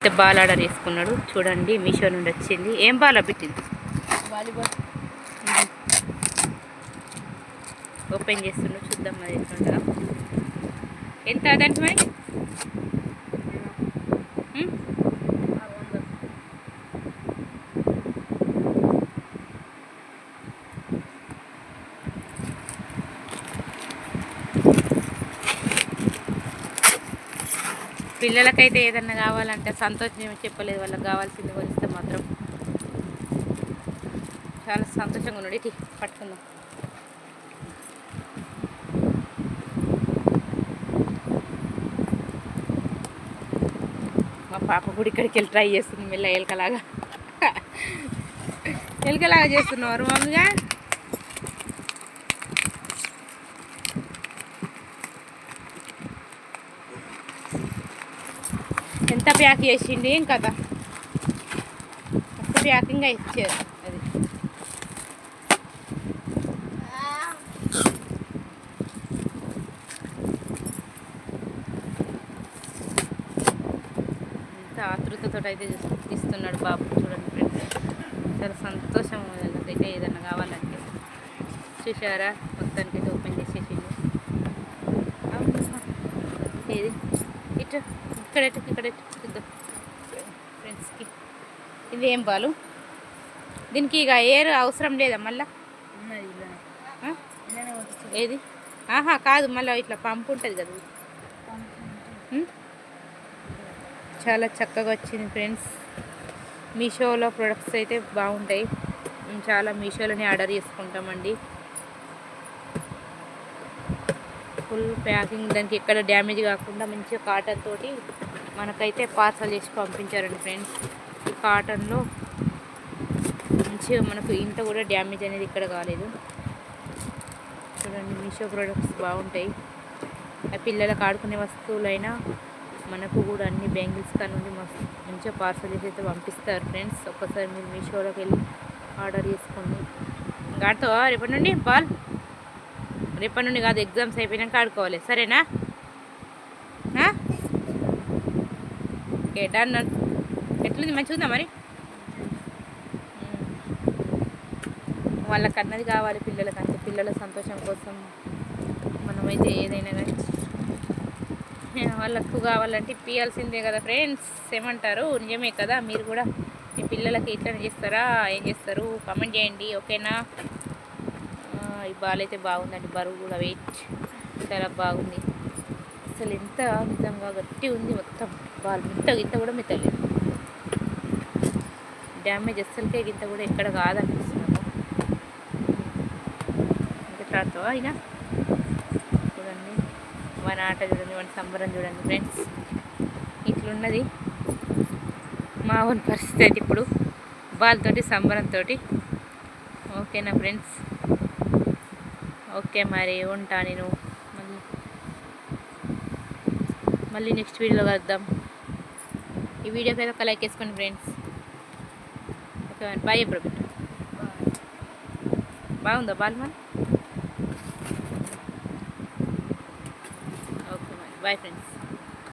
Ball order చేసుకున్నాడు చూడండి. మీషో నుండి వచ్చింది. ఏం బాల్ పెట్టింది? వాలీబాల్. ఓపెన్ చేస్తున్నాడు, చూద్దాం మరి ఎట్లుంటుందా. ఎంత దానికి మరి? పిల్లలకైతే ఏదన్నా కావాలంటే సంతోషం చెప్పలేదు. వాళ్ళకి కావాల్సింది కొనిస్తే మాత్రం చాలా సంతోషంగా ఉన్నాడు. ఇటు పట్టుకుందాం. మా పాప కూడా ఇక్కడికి వెళ్ళి ట్రై చేస్తుంది మెల్ల ఎలకలాగా ఎలకలాగా చేస్తున్నారు మామూలుగా. ఎంత ప్యాక్ చేసిండి ఏం కదా, మస్తు ప్యాకింగ్ ఇచ్చారు. అది ఎంత ఆతృతతో అయితే ఇస్తున్నాడు బాబు. చూడండి ఫ్రెండ్స్, చాలా సంతోషం అయితే ఏదన్నా కావాలంటే. చూసారా, మొత్తానికి అయితే ఓపెన్ చేసేసింది. ఏది ఇటు ఇక్కడ చూద్దాం ఫ్రెండ్స్కి. ఇది ఏం బాలు? దీనికి ఇక ఏర్ అవసరం లేదా మళ్ళా? ఏది? ఆహా కాదు, మళ్ళీ ఇట్లా పంపు ఉంటుంది కదా. చాలా చక్కగా వచ్చింది ఫ్రెండ్స్. మీషోలో ప్రొడక్ట్స్ అయితే బాగుంటాయి. మేము చాలా మీషోలోనే ఆర్డర్ చేసుకుంటామండి. ఫుల్ ప్యాకింగ్, దానికి ఎక్కడ డ్యామేజ్ కాకుండా మంచిగా కాటన్ తోటి మనకైతే పార్సల్ చేసి పంపించారండి ఫ్రెండ్స్. ఈ కాటన్లో మంచిగా మనకు ఇంత కూడా డ్యామేజ్ అనేది ఇక్కడ కాలేదు. చూడండి, మీషో ప్రోడక్ట్స్ బాగుంటాయి. పిల్లలకు ఆడుకునే వస్తువులైనా మనకు కూడా అన్ని బ్యాంగిల్స్ కానుండి మంచిగా పార్సల్ చేసి అయితే పంపిస్తారు ఫ్రెండ్స్. ఒక్కసారి మీరు మీషోలోకి వెళ్ళి ఆర్డర్ చేసుకోండి. ఆడుతావా రేపటి నుండి బాల్? రేపటి నుండి కాదు, ఎగ్జామ్స్ అయిపోయినాక ఆడుకోవాలి, సరేనా? Okay done. ఎట్లుంది, మంచిగా ఉందా మరి? వాళ్ళకి అన్నది కావాలి పిల్లలకి, అంతే. పిల్లల సంతోషం కోసం మనమైతే ఏదైనా కానీ వాళ్ళకు కావాలంటే ఇప్పియాల్సిందే కదా ఫ్రెండ్స్. ఏమంటారు? నిజమే కదా. మీరు కూడా మీ పిల్లలకి ఇట్లా చేస్తారా? ఏం చేస్తారు? కామెంట్ చేయండి, ఓకేనా? ఈ బాల్ అయితే బాగుందండి, బరువు కూడా వెయిట్ చాలా బాగుంది. అసలు ఎంత నిజంగా గట్టి ఉంది మొత్తం బాల్. గింత కూడా మెత్తలేదు. డ్యామేజ్ అస్సలకే గింత కూడా ఎక్కడ కాదనిపిస్తున్నాము. ఇంకా ఆడతావా అయినా? చూడండి మన ఆట చూడండి, మన సంబరం చూడండి ఫ్రెండ్స్. ఇట్లున్నది మా ఓన్ పరిస్థితి అయితే ఇప్పుడు బాల్ తోటి, సంబరంతో. ఓకేనా ఫ్రెండ్స్? ఓకే మరి ఉంటా నేను. మళ్ళీ నెక్స్ట్ వీడియోలో కలుద్దాం. ఈ వీడియోకి అయితే ఒక లైక్ వేసుకోండి ఫ్రెండ్స్. ఓకే మరి బాయ్. ఎప్పుడు బాగుందా బాల్ మరి? ఓకే మరి బాయ్ ఫ్రెండ్స్.